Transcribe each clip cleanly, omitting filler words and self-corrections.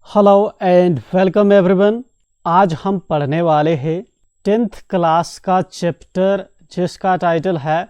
Hello and welcome everyone. आज हम पढ़ने वाले हैं 10th क्लास का चैप्टर जिसका टाइटल है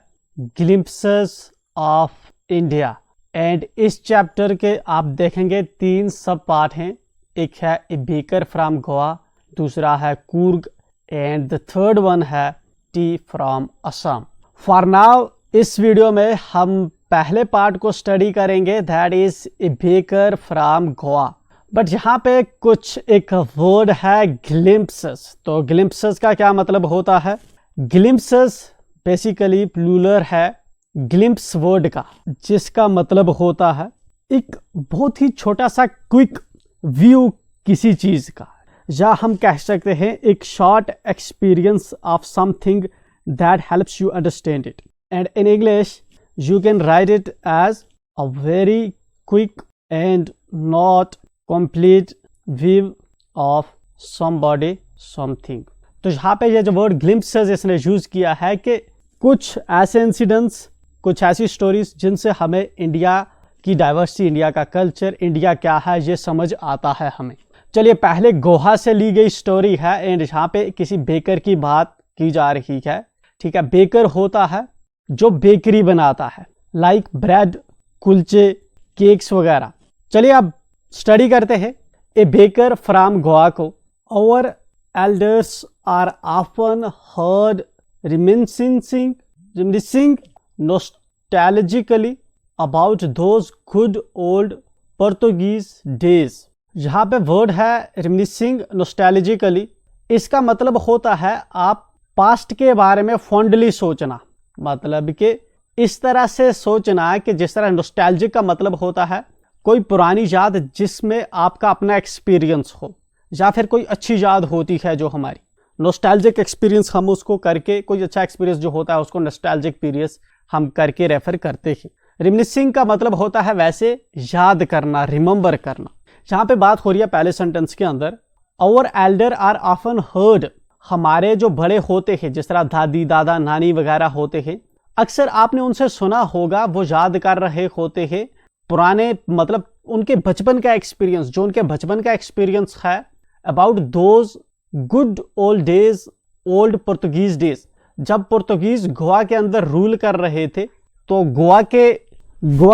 ग्लिम्पसेस ऑफ इंडिया। एंड इस चैप्टर के आप देखेंगे 3 सब पार्ट हैं। एक है ए बेकर फ्रॉम गोवा, दूसरा है Coorg and the third one है tea from Assam. For now इस वीडियो में हम पहले पार्ट को स्टडी करेंगे, that is a baker from Goa. But यहाँ पे कुछ एक वर्ड है ग्लिम्पसेस। तो ग्लिम्पसेस का क्या मतलब होता है? ग्लिम्पसेस बेसिकली प्लूरल है ग्लिम्प्स वर्ड का, जिसका मतलब होता है एक बहुत ही छोटा सा क्विक व्यू किसी चीज का, या हम कह सकते हैं एक short experience of something that helps you understand it. And in English you can write it as a very quick and not complete view of somebody something। तो यहाँ पे ये जो वर्ड ग्लिम्पसेस इसने यूज किया है कि कुछ ऐसे इंसिडेंट्स, कुछ ऐसी स्टोरीज जिनसे हमें इंडिया की डाइवर्सिटी, इंडिया का कल्चर, इंडिया क्या है ये समझ आता है हमें। चलिए पहले गोवा से ली गई स्टोरी है एंड यहाँ पे किसी बेकर की बात की जा रही है। ठीक है, बेकर होता है जो बेकरी बनाता है, लाइक ब्रेड, कुलचे, केक्स वगैरह। चलिए अब स्टडी करते हैं ए बेकर फ्रॉम गोवा को। Our elders are often heard reminiscing nostalgically about those good old Portuguese days. यहाँ पे वर्ड है रिमिनिसिंग नॉस्टैल्जिकली। इसका मतलब होता है आप पास्ट के बारे में फॉन्डली सोचना, मतलब कि इस तरह से सोचना कि जिस तरह नॉस्टैल्जिक का मतलब होता है कोई पुरानी याद जिसमें आपका अपना एक्सपीरियंस हो, या फिर कोई अच्छी याद होती है जो हमारी। नॉस्टैल्जिक एक्सपीरियंस हम उसको करके, कोई अच्छा एक्सपीरियंस जो होता है उसको नॉस्टैल्जिक पीरियड्स हम करके रेफर करते हैं। रिमिनिसिंग का मतलब होता है वैसे याद करना, रिमेंबर करना। यहाँ पे बात हो रही है पहले सेंटेंस के अंदर, our elder are often heard. हमारे जो बड़े होते हैं, जिस तरह दादी, दादा, नानी वगैरह होते हैं, अक्सर आपने उनसे सुना होगा वो याद कर रहे होते हैं पुराने, मतलब उनके बचपन का एक्सपीरियंस, जो उनके बचपन का एक्सपीरियंस है about those good old days, old Portuguese days. जब पोर्तुगीज गोवा के अंदर रूल कर रहे थे, तो गोवा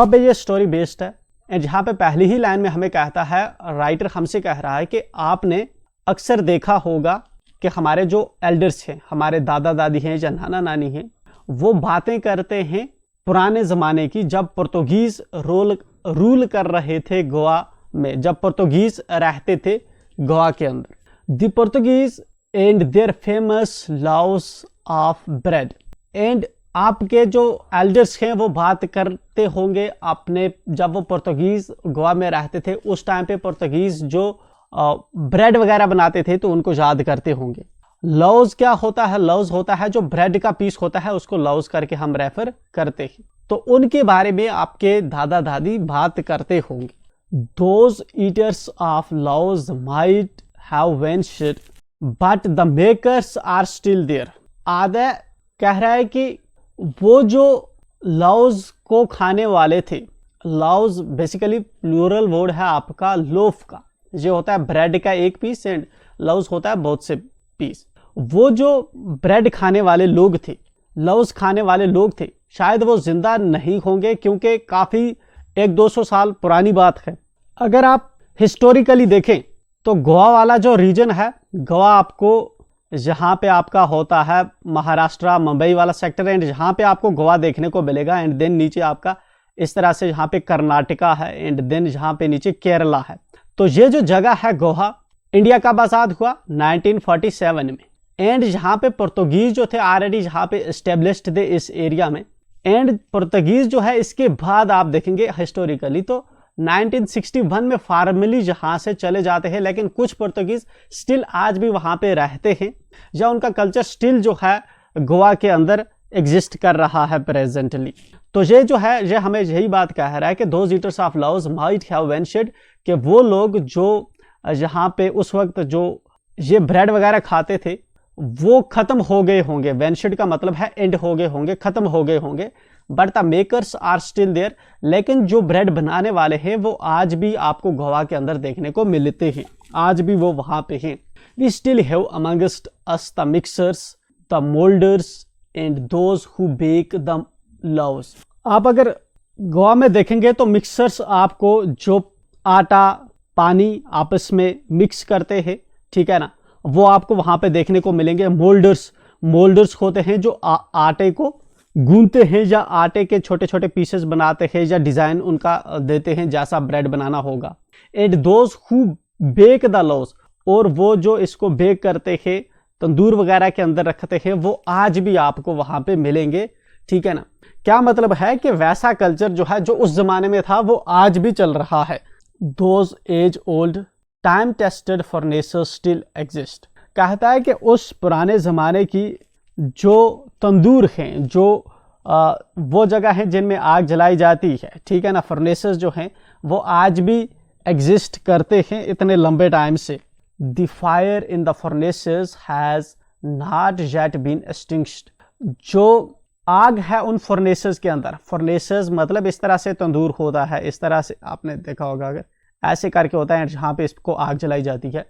पे ये स्टोरी बेस्ड है। एंड जहाँ पे पहली ही लाइन में हमें कहता है, राइटर हमसे कह रहा है कि आपने अक्सर देखा होगा कि हमारे जो एल्डर्स हैं, हमारे दादा दादी हैं या नाना नानी हैं, वो बातें करते हैं पुराने ज़माने की, जब पोर्तुगीज़ रूल कर रहे थे गोवा में, जब पोर्तुगीज़ रहते थे गोवा के अंदर। The Portuguese and their famous loaves of bread. And आपके जो एल्डर्स हैं वो बात करते होंगे अपने, जब वो पोर्तुगीज़ गोवा में रहते थे उस टाइम पे पोर्तुगीज़ जो ब्रेड वगैरह बनाते थे तो उनको याद करते होंगे। लव्स क्या होता है? लव्स होता है जो ब्रेड का पीस होता है, उसको लव्स करके हम रेफर करते हैं। तो उनके बारे में आपके दादा दादी बात करते होंगे। Those eaters of loaves might have vanished but the makers are still there. आधा कह रहा है कि वो जो लव्स को खाने वाले थे, लव्स बेसिकली प्लूरल वर्ड है आपका लोफ का, ये होता है ब्रेड का एक पीस एंड लव्स होता है बहुत से पीस। वो जो ब्रेड खाने वाले लोग थे, लव्स खाने वाले लोग थे, शायद वो जिंदा नहीं होंगे क्योंकि काफ़ी 100-200 साल पुरानी बात है। अगर आप हिस्टोरिकली देखें तो गोवा वाला जो रीजन है, गोवा आपको जहाँ पे आपका होता है महाराष्ट्र, मुंबई वाला सेक्टर, एंड जहाँ पे आपको गोवा देखने को मिलेगा, एंड देन नीचे आपका इस तरह से यहाँ पे कर्नाटका है, एंड देन यहाँ पे नीचे केरला है। तो ये जो जगह है गोवा, इंडिया कब आज़ाद हुआ? 1947 में। एंड यहाँ पे पुर्तगीज जो थे ऑलरेडी यहाँ पे एस्टेब्लिश्ड थे इस एरिया में। एंड पुर्तगीज जो है इसके बाद आप देखेंगे हिस्टोरिकली तो 1961 में फॉर्मली जहाँ से चले जाते हैं, लेकिन कुछ पुर्तगीज स्टिल आज भी वहाँ पे रहते हैं, या उनका कल्चर स्टिल जो है गोवा के अंदर एग्जिस्ट कर रहा है प्रेजेंटली। तो ये जो है ये हमें यही बात कह रहा है कि those eaters of loaves might have वेनिश्ड, कि वो लोग जो यहाँ पे उस वक्त जो ये ब्रेड वगैरह खाते थे वो खत्म हो गए होंगे। वेनिश्ड का मतलब है एंड हो गए होंगे, खत्म हो गए होंगे। But the makers are still there, लेकिन जो ब्रेड बनाने वाले हैं वो आज भी आपको गोवा के अंदर देखने को मिलते हैं, आज भी वो वहां पे हैं। We still have amongst us the mixers, the moulders and those who bake the loaves. आप अगर गोवा में देखेंगे तो मिक्सर्स आपको जो आटा पानी आपस में मिक्स करते हैं, ठीक है ना, वो आपको वहां पे देखने को मिलेंगे। मोल्डर्स होते हैं जो आटे को गूंथते हैं या आटे के छोटे छोटे पीसेस बनाते हैं या डिजाइन उनका देते हैं जैसा ब्रेड बनाना होगा। And those who bake the loaves, और वो जो इसको बेक करते हैं तंदूर वगैरह के अंदर रखते हैं, वो आज भी आपको वहां पे मिलेंगे, ठीक है ना। क्या मतलब है कि वैसा कल्चर जो है जो उस जमाने में था वो आज भी चल रहा है। Those age old time tested furnaces still exist. कहता है कि उस पुराने ज़माने की जो तंदूर हैं, जो वो जगह हैं जिनमें आग जलाई जाती है, ठीक है ना, फर्नेसेस जो हैं वो आज भी एग्जिस्ट करते हैं इतने लंबे टाइम से। The fire in the furnaces has not yet been extinguished. जो आग है उन फर्नेसेस के अंदर, फर्नेसेस मतलब इस तरह से तंदूर होता है, इस तरह से आपने देखा होगा, अगर ऐसे करके होता है जहाँ पे इसको आग जलाई जाती है।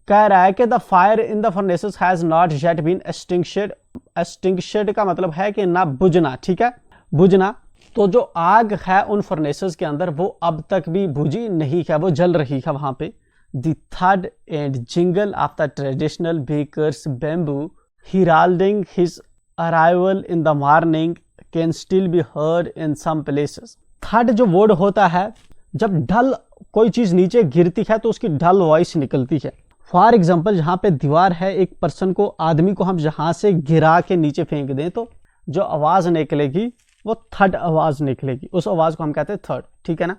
कह रहा है कि the fire in the furnaces has not yet been extinguished. Extinguished का मतलब है कि ना बुझना, ठीक है, बुझना। तो जो आग है उन फर्नेसेस के अंदर वो अब तक भी बुझी नहीं है, वो जल रही है वहां पे। The third and jingle of the traditional baker's bamboo heralding his arrival in the morning can still be heard in some places। Third जो वर्ड होता है, जब ढल कोई चीज नीचे गिरती है तो उसकी ढल वॉइस निकलती है। फॉर एग्जाम्पल जहाँ पे दीवार है, एक पर्सन को, आदमी को हम जहाँ से गिरा के नीचे फेंक दें तो जो आवाज निकलेगी वो थर्ड आवाज निकलेगी, उस आवाज को हम कहते हैं थर्ड, ठीक है ना।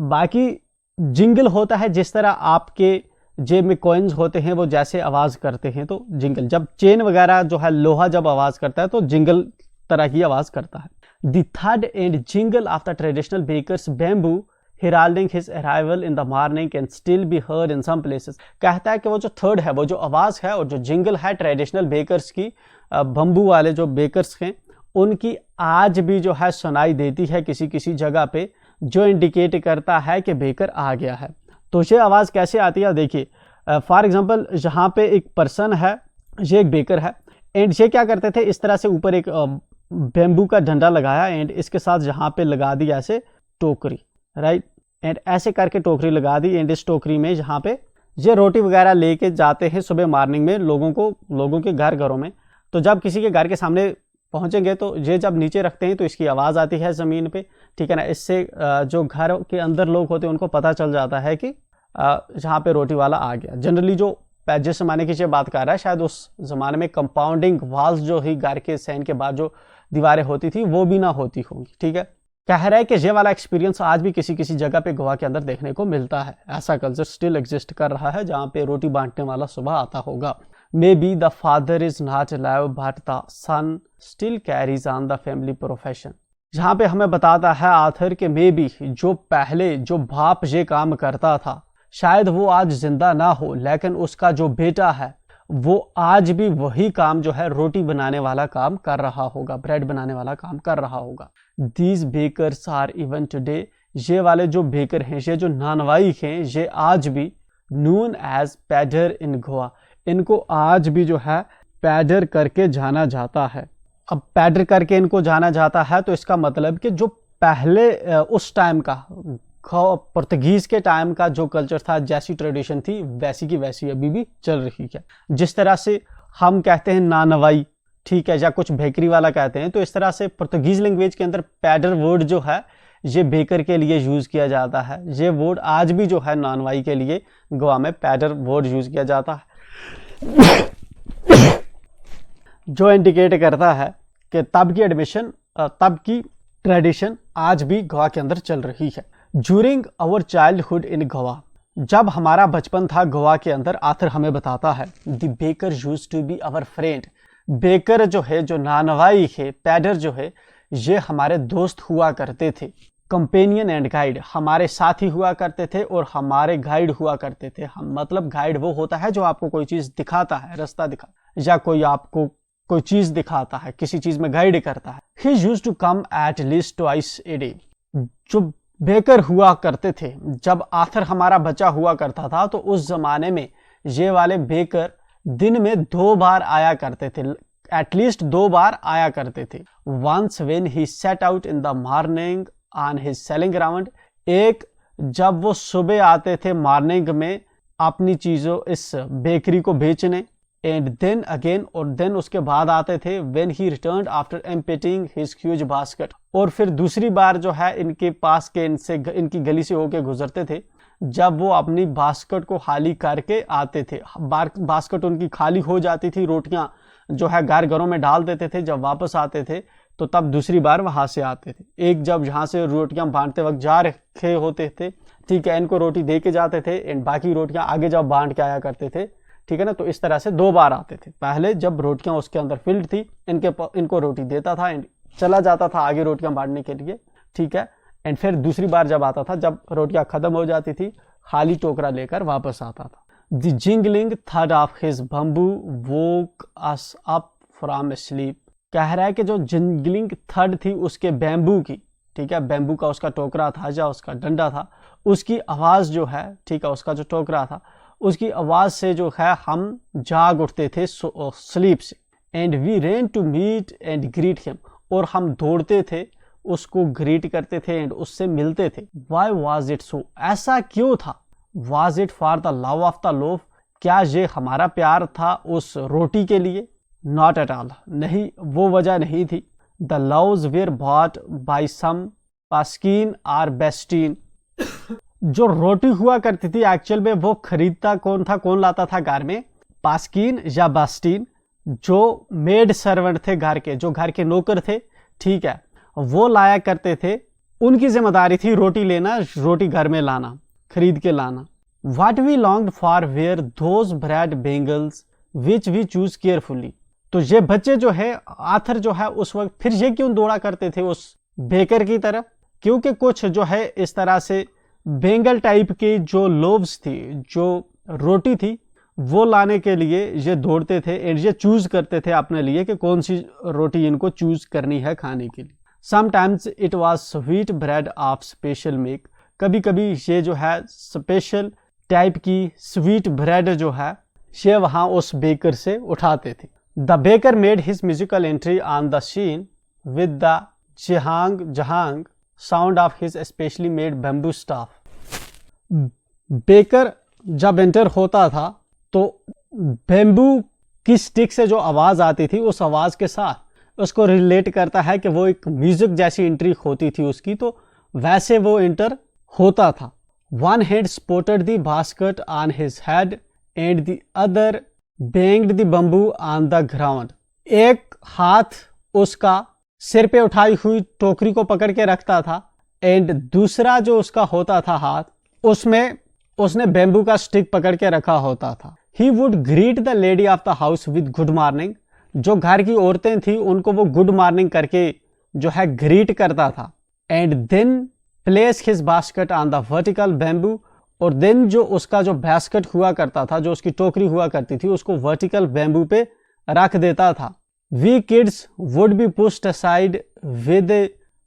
बाकी जिंगल होता है जिस तरह आपके जेब में कॉइन्स होते हैं वो जैसे आवाज करते हैं तो जिंगल। जब चेन वगैरह जो है लोहा जब आवाज करता है तो जिंगल तरह की आवाज करता है। The third and jingle of the traditional baker's bamboo heralding his arrival in the morning can still be heard in some places। कहता है कि वो जो थर्ड है, वो जो आवाज है और जो जिंगल है ट्रेडिशनल बेकर्स की, बम्बू वाले जो बेकर्स हैं उनकी आज भी जो है सुनाई देती है किसी किसी जगह पे, जो इंडिकेट करता है कि बेकर आ गया है। तो ये आवाज़ कैसे आती है देखिए। फॉर एग्जांपल यहाँ पे एक पर्सन है, ये एक बेकर है, एंड ये क्या करते थे, इस तरह से ऊपर एक बेम्बू का डंडा लगाया एंड इसके साथ यहाँ पे लगा दी ऐसे टोकरी, राइट, एंड ऐसे करके टोकरी लगा दी एंड इस टोकरी में यहाँ पे ये रोटी वगैरह लेके जाते हैं सुबह मॉर्निंग में लोगों के घरों में। तो जब किसी के घर के सामने पहुंचेंगे तो ये जब नीचे रखते हैं तो इसकी आवाज़ आती है ज़मीन पे, ठीक है ना। इससे जो घर के अंदर लोग होते हैं उनको पता चल जाता है कि यहाँ पे रोटी वाला आ गया। जनरली जो जिस ज़माने की ये बात कर रहा है, शायद उस ज़माने में कंपाउंडिंग वॉल्स जो ही घर के सहन के बाद जो दीवारें होती थी वो भी ना होती होंगी, ठीक है। कह रहा है कि ये वाला एक्सपीरियंस आज भी किसी किसी जगह पे गोवा के अंदर देखने को मिलता है। ऐसा कल्चर स्टिल एग्जिस्ट कर रहा है जहाँ पे रोटी बांटने वाला सुबह आता होगा। May be the father is not alive but the son still carries on the family profession. जहाँ पे हमें बताता है आथर के मे बी जो पहले जो बाप ये काम करता था शायद वो आज जिंदा ना हो, लेकिन उसका जो बेटा है वो आज भी वही काम जो है रोटी बनाने वाला काम कर रहा होगा, ब्रेड बनाने वाला काम कर रहा होगा। These bakers are even today, ये वाले जो बेकर हैं, ये जो नानवाई हैं, ये आज भी नोन एज पैडर इन गोवा, इनको आज भी जो है पैडर करके जाना जाता है। अब पैडर करके इनको जाना जाता है तो इसका मतलब कि जो पहले उस टाइम का पुर्तगीज के टाइम का जो कल्चर था, जैसी ट्रेडिशन थी वैसी की वैसी अभी भी चल रही है। जिस तरह से हम कहते हैं नानवाई, ठीक है, या कुछ बेकरी वाला कहते हैं, तो इस तरह से पुर्तगीज लैंग्वेज के अंदर पैडर वर्ड जो है ये बेकर के लिए यूज किया जाता है। ये वर्ड आज भी जो है नानवाई के लिए गोवा में पैडर वर्ड यूज किया जाता है, जो इंडिकेट करता है कि तब की एडमिशन, तब की ट्रेडिशन आज भी गोवा के अंदर चल रही है। During our childhood in Goa, जब हमारा बचपन था गोवा के अंदर, आथर हमें बताता है the baker used to be our friend. Baker जो है, जो नानवाई है, पैडर जो है, ये हमारे दोस्त हुआ करते थे। कंपेनियन एंड गाइड, हमारे साथी हुआ करते थे और हमारे गाइड हुआ करते थे। हम मतलब गाइड वो होता है जो आपको कोई चीज़ दिखाता है, रास्ता दिखा, या कोई आपको कोई चीज दिखाता है, किसी चीज में गाइड करता है। He used to come at least twice a day. जो बेकर हुआ करते थे, जब आथर हमारा बच्चा हुआ करता था तो उस जमाने में ये वाले बेकर दिन में 2 बार आया करते थे, एटलीस्ट 2 बार आया करते थे। Once when he set out in the morning on his selling ground, एक जब वो सुबह आते थे मॉर्निंग में अपनी चीजों इस बेकरी को बेचने, एंड देन अगेन, और देन उसके बाद आते थे when he returned after emptying his huge basket, और फिर दूसरी बार जो है इनके पास के इनकी गली से होके गुजरते थे जब वो अपनी बास्केट को खाली करके आते थे। बास्केट उनकी खाली हो जाती थी, रोटियां जो है घरों में डाल देते थे, जब वापस आते थे तो तब दूसरी बार वहां से आते थे। एक जब यहाँ से रोटियां बांटते वक्त जा रखे होते थे, ठीक है, इनको रोटी दे के जाते थे एंड बाकी रोटियां आगे जब बांट के आया करते थे, ठीक है ना। तो इस तरह से 2 बार आते थे। पहले जब रोटियां उसके अंदर फिल्ड थी, इनको रोटी देता था एंड चला जाता था आगे रोटियां बांटने के लिए, ठीक है। एंड फिर दूसरी बार जब आता था, जब रोटियां खत्म हो जाती थी, खाली टोकरा लेकर वापस आता था। द जिंगलिंग थड of his bamboo woke us up from sleep. कह रहा है कि जो जिंगलिंग थड थी उसके बैम्बू की, ठीक है, बैम्बू का उसका टोकरा था या उसका डंडा था, उसकी आवाज जो है, ठीक है, उसका जो टोकरा था उसकी आवाज से जो है हम जाग उठते थे स्लीप से। And we ran to meet and greet him, और हम दौड़ते थे, उसको ग्रीट करते थे एंड उससे मिलते थे। वाई वॉज इट सो, ऐसा क्यों था। Was it for the love of the loaf, क्या ये हमारा प्यार था उस रोटी के लिए। नॉट एट ऑल, नहीं, वो वजह नहीं थी। The loaves were bought by some पास्कीन आर बेस्टीन। जो रोटी हुआ करती थी एक्चुअल में वो खरीदता कौन था, कौन लाता था घर में, पास्कीन या बास्टीन, जो मेड सर्वेंट थे घर के, जो घर के नौकर थे, ठीक है, वो लाया करते थे। उनकी जिम्मेदारी थी रोटी लेना, रोटी घर में लाना, खरीद के लाना। What we longed for were those bread bangles which we choose carefully। तो ये बच्चे जो है, आथर जो है, उस वक्त फिर ये क्यों दौड़ा करते थे उस बेकर की तरफ, क्योंकि कुछ जो है इस तरह से बेंगल टाइप की जो लोव्स थी, जो रोटी थी, वो लाने के लिए ये दौड़ते थे एंड ये चूज करते थे अपने लिए कि कौन सी रोटी इनको चूज करनी है खाने के लिए। Sometimes it was sweet bread of special make, कभी कभी ये जो है स्पेशल टाइप की स्वीट ब्रेड जो है ये वहां उस बेकर से उठाते थे। The baker made his musical entry on the scene with the जहांग जहांग sound of his specially made bamboo staff. Baker जब एंटर होता था तो बैम्बू की स्टिक से जो आवाज आती थी, उस आवाज के साथ उसको रिलेट करता है कि वो एक म्यूजिक जैसी एंट्री होती थी उसकी, तो वैसे वो एंटर होता था। One hand supported the basket on his head and the other banged the bamboo on the ground। एक हाथ उसका सिर पे उठाई हुई टोकरी को पकड़ के रखता था एंड दूसरा जो उसका होता था हाथ, उसमें उसने बैम्बू का स्टिक पकड़ के रखा होता था। He would greet the lady of the house with good morning। जो घर की औरतें थी उनको वो गुड मॉर्निंग करके जो है ग्रीट करता था। And then place his basket on the vertical bamboo, और देन जो उसका जो बास्केट हुआ करता था, जो उसकी टोकरी हुआ करती थी, उसको वर्टिकल बैम्बू पे रख देता था। We kids would be pushed aside with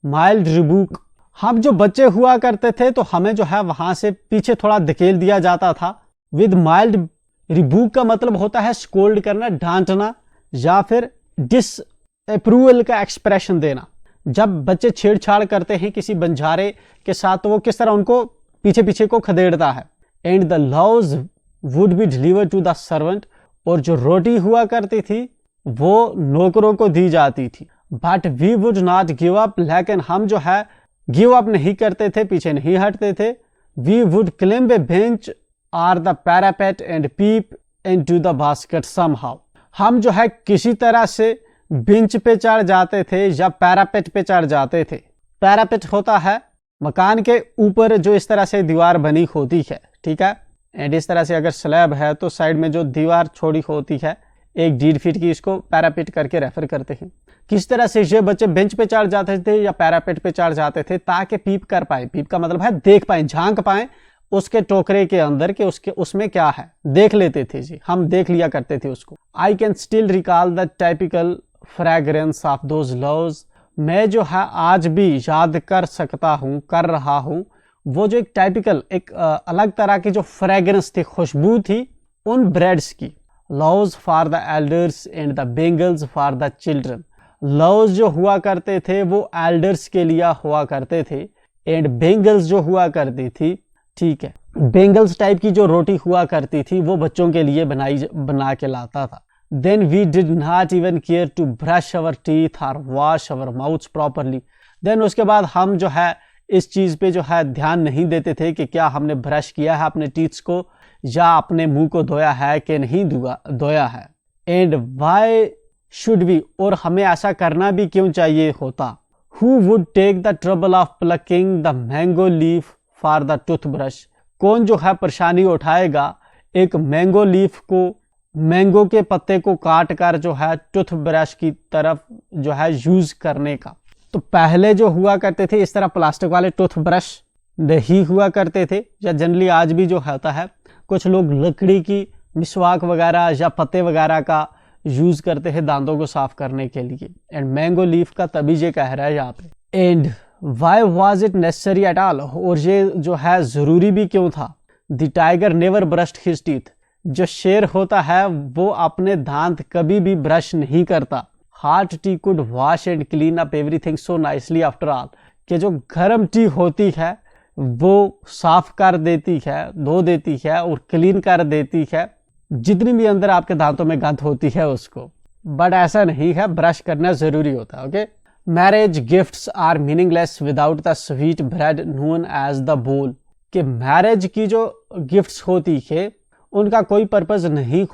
mild rebuke. हम जो बच्चे हुआ करते थे तो हमें जो है वहां से पीछे थोड़ा धकेल दिया जाता था। विद माइल्ड रिबूक का मतलब होता है स्कोल्ड करना, डांटना, या फिर डिसअप्रूवल का एक्सप्रेशन देना। जब बच्चे छेड़छाड़ करते हैं किसी बंजारे के साथ तो वो किस तरह उनको पीछे पीछे को खदेड़ता है। And the loaves would be deliver to the servant, और जो रोटी हुआ करती थी वो नौकरों को दी जाती थी। But we would not give up, लेकिन हम जो है गिव अप नहीं करते थे, पीछे नहीं हटते थे। We would climb a bench or the parapet and peep into the basket somehow. हम जो है किसी तरह से बेंच पे चढ़ जाते थे या पैरापेट पे चढ़ जाते थे। पैरापेट होता है मकान के ऊपर जो इस तरह से दीवार बनी होती है, ठीक है, एंड इस तरह से अगर स्लैब है तो साइड में जो दीवार छोड़ी होती है 1-1.5 फीट की, इसको पैरापेट करके रेफर करते हैं। किस तरह से ये बच्चे बेंच पे चढ़ जाते थे या पैरापेट पे चढ़ जाते थे ताकि पीप कर पाए। पीप का मतलब है देख पाए, झांक पाए उसके टोकरे के अंदर कि उसमें क्या है, देख लेते थे जी, हम देख लिया करते थे उसको। I can still recall the typical fragrance of those loves, मैं जो है आज भी याद कर सकता हूँ, कर रहा हूँ वो जो एक टाइपिकल, एक अलग तरह की जो फ्रेग्रेंस थी, खुशबू थी उन ब्रेड्स की। Loaves for the elders and the bangles for the children, loaves जो हुआ करते थे वो एल्डर्स के लिए हुआ करते थे, एंड बेंगल्स जो हुआ करती थी, ठीक है, बेंगल्स टाइप की जो रोटी हुआ करती थी वो बच्चों के लिए बना के लाता था। Then we did not even care to brush our teeth or wash our mouths properly, then उसके बाद हम जो है इस चीज़ पे जो है ध्यान नहीं देते थे कि क्या हमने ब्रश किया है अपने टीथ्स को या अपने मुंह को धोया है कि नहीं धोया है। एंड वाई शुड वी, और हमें ऐसा करना भी क्यों चाहिए होता। Who would take the trouble of plucking the mango leaf for the toothbrush, कौन जो है परेशानी उठाएगा एक मैंगो लीफ को, मैंगो के पत्ते को काट कर जो है टूथब्रश की तरफ जो है यूज करने का। तो पहले जो हुआ करते थे इस तरह प्लास्टिक वाले टूथब्रश नहीं हुआ करते थे, या जनरली आज भी जो होता है कुछ लोग लकड़ी की मिसवाक वगैरह या पत्ते वगैरह का यूज करते हैं दांतों को साफ करने के लिए। एंड मैंगो लीफ का तभी ये कह रहा है यहाँ पे। And why was it necessary at all, और ये जो है जरूरी भी क्यों था। The tiger never brushed his teeth, जो शेर होता है वो अपने दांत कभी भी ब्रश नहीं करता। Hot T could wash and clean up everything so nicely after all, कि जो गर्म टी होती है वो साफ कर देती है, धो देती है और क्लीन कर देती है जितनी भी अंदर आपके दांतों में गंद होती है उसको। बट ऐसा नहीं है, ब्रश करना जरूरी होता है। Okay, marriage gifts are meaningless without the sweet bread known as the bol, कि मैरिज की जो गिफ्ट्स होती है उनका कोई पर्पज नहीं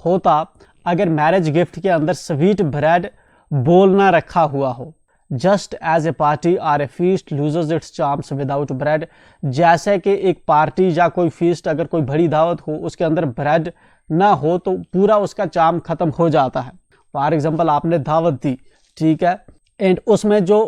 होता अगर मैरिज गिफ्ट के अंदर स्वीट ब्रेड बोल ना रखा हुआ हो। Just as a party or a feast loses its charms without bread, जैसे कि एक पार्टी या कोई फीस्ट, अगर कोई बड़ी दावत हो उसके अंदर ब्रेड ना हो तो पूरा उसका चार्म खत्म हो जाता है। फॉर एग्जाम्पल आपने दावत दी, ठीक है, एंड उसमें जो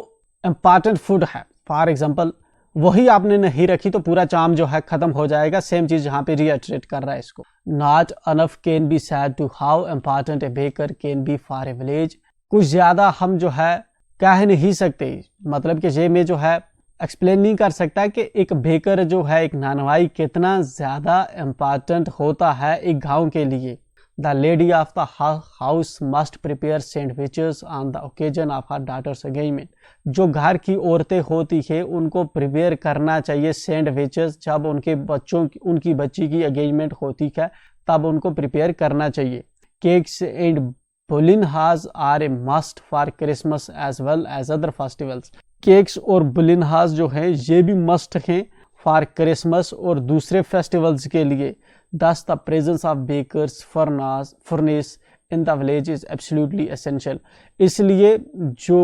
इम्पॉर्टेंट फूड है फॉर एग्जाम्पल वही आपने नहीं रखी तो पूरा चार्म जो है खत्म हो जाएगा। सेम चीज यहाँ पे रिएटरेट कर रहा है इसको। Not enough can be said to how important a baker can be for a village, कुछ ज्यादा हम जो है कह नहीं सकते, मतलब कि ये में जो है एक्सप्लेन नहीं कर सकता कि एक बेकर जो है, एक नानवाई कितना ज्यादा इम्पॉर्टेंट होता है एक गांव के लिए। The lady of the house must prepare sandwiches on the occasion of her daughter's engagement, जो घर की औरतें होती है उनको प्रिपेयर करना चाहिए सैंडविचेस जब उनकी बच्ची की एंगेजमेंट होती है तब उनको प्रिपेयर करना चाहिए। Cakes and bolinhas are a must for Christmas as well as other festivals, cakes और बुलिनहाज जो हैं ये भी मस्ट हैं फॉर क्रिसमस और दूसरे फेस्टिवल्स के लिए। Thus the presence of bakers furnace in the village is absolutely essential, इसलिए जो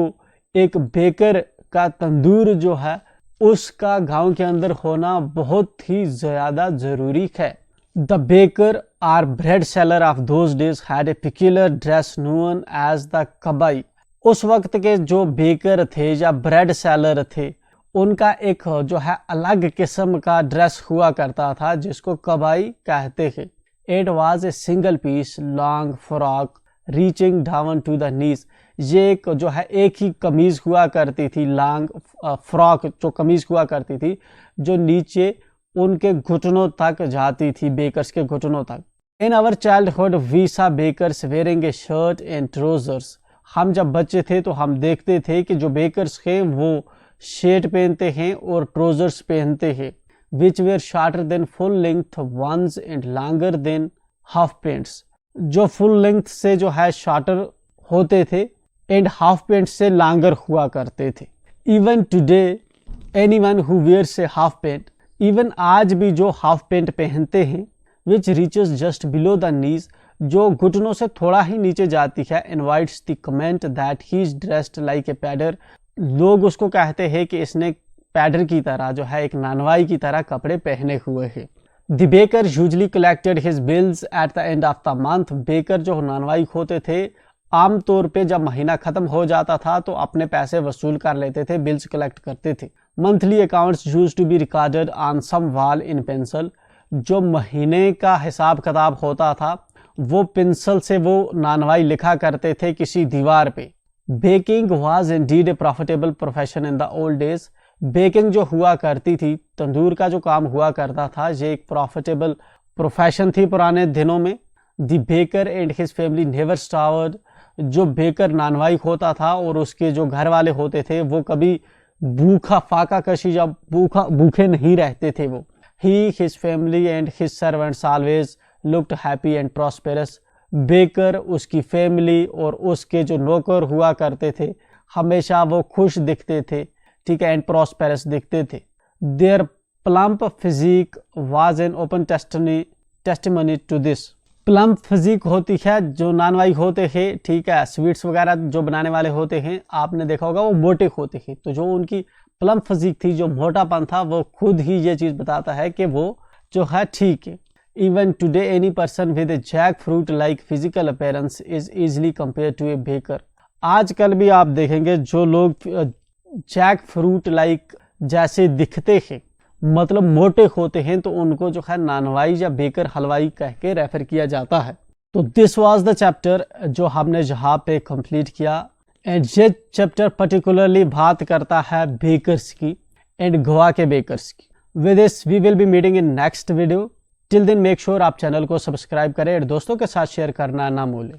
एक बेकर का तंदूर जो है उसका गांव के अंदर होना बहुत ही ज्यादा जरूरी है। The baker or bread seller of those days had a peculiar dress known as the kabai, उस वक्त के जो बेकर थे या ब्रेड सेलर थे उनका एक जो है अलग किस्म का ड्रेस हुआ करता था जिसको कबाई कहते हैं। It was a single piece long frock reaching down to the knees, ये एक जो है एक ही कमीज हुआ करती थी, लॉन्ग फ्रॉक जो कमीज हुआ करती थी जो नीचे उनके घुटनों तक जाती थी, बेकर्स के घुटनों तक। In our childhood we saw bakers wearing a shirt and trousers, हम जब बच्चे थे तो हम देखते थे कि जो बेकर्स हैं वो शर्ट पहनते हैं और ट्राउजर्स पहनते हैं, which were shorter than full length ones and longer than half pants, जो फुल लेंथ से जो है शॉर्टर होते थे एंड हाफ पैंट से लॉन्गर हुआ करते थे। Even today anyone who wears a half pant, even आज भी जो हाफ पैंट पहनते हैं which reaches just below the knees, जो घुटनों से थोड़ा ही नीचे जाती है, invites the comment that he is dressed like a pader, लोग उसको कहते हैं कि इसने पैडर की तरह जो है एक नानवाई की तरह कपड़े पहने हुए हैं। The baker usually collected his bills at the end of the month, baker जो नानवाई होते थे आमतौर पे जब महीना खत्म हो जाता था तो अपने पैसे वसूल कर लेते थे, बिल्स कलेक्ट करते थे। Monthly accounts used to be recorded on some wall in pencil. जो महीने का हिसाब किताब होता था वो पेंसिल से वो नानवाई लिखा करते थे किसी दीवार पे। Baking was Indeed A profitable profession in the old days. Baking जो हुआ करती थी, तंदूर का जो काम हुआ करता था, ये एक प्रॉफिटेबल प्रोफेशन थी पुराने दिनों में। The baker and his family never starved. जो बेकर नानवाई होता था और उसके जो घर वाले होते थे वो कभी भूखा फाका कशी या भूखे नहीं रहते थे वो। He, his family and his servants always looked happy and prosperous. Baker, उसकी फैमिली और उसके जो नौकर हुआ करते थे हमेशा वो खुश दिखते थे, ठीक है, एंड प्रॉस्पेरस दिखते थे। Their plump physique was an open testimony to this. Plump physique होती है जो नानवाई होते हैं, ठीक है, स्वीट्स वगैरह जो बनाने वाले होते हैं, आपने देखा होगा वो मोटे होते हैं। तो जो उनकी प्लम्प फिजिक थी, जो मोटापन था, वो खुद ही ये चीज़ बताता है कि वो जो है ठीक है। Even today any person with a jackfruit like physical appearance is easily compare to a baker. आजकल भी आप देखेंगे जो लोग जैक फ्रूट लाइक जैसे दिखते हैं, मतलब मोटे होते हैं, तो उनको जो है नानवाई या बेकर हलवाई कह के रेफर किया जाता है। तो दिस वाज द चैप्टर जो हमने यहाँ पे कंप्लीट किया। एंड ये चैप्टर पर्टिकुलरली बात करता है बेकर्स की एंड गोवा के बेकर्स की। With this we will be meeting in next video. Till then make sure आप चैनल को सब्सक्राइब करें और दोस्तों के साथ शेयर करना ना भूलें।